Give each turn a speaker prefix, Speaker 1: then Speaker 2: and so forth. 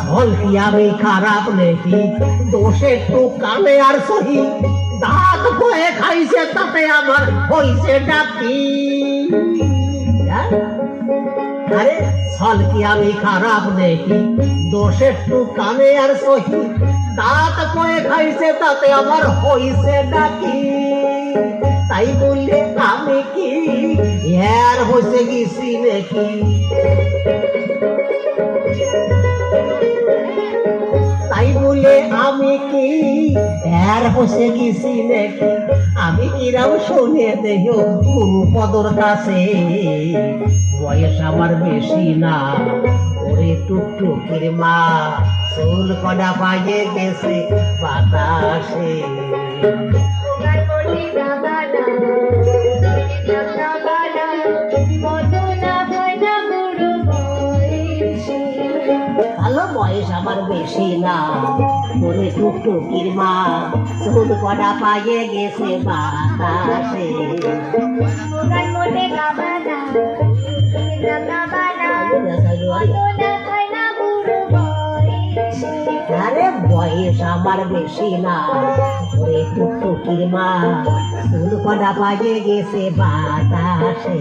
Speaker 1: হল কি আমি খারাপ নেকি দোষে তো কানে আর সহি দাঁত বয়ে খাইছে তাতে আমার হইছে ডাকি আরে হল কি আমি খারাপ নেকি দোষে তো কানে আর সহি দাঁত বয়ে খাইছে তাতে আমার হইছে ডাকি তাই বললে আমি কি আর হইছে গেছি নাকি তাই বলে আমি কি আর বসে গেছি নাকি আমি কিরাম শুনে দেহ গুরুপদর কাছে বয়স আমার বেশি না ওরে টুকটুকির মা চুল কটা পাইয়ে গেছে বাতাসে ভালো বয়স আমার বেশি না ওরে টুকটুকির মা চুল কটা পাইয়ে গেছে বাতাসে আরে বয়স আমার বেশি না ওরে টুকটুকির মা চুল কটা পাইয়ে গেছে বাতাসে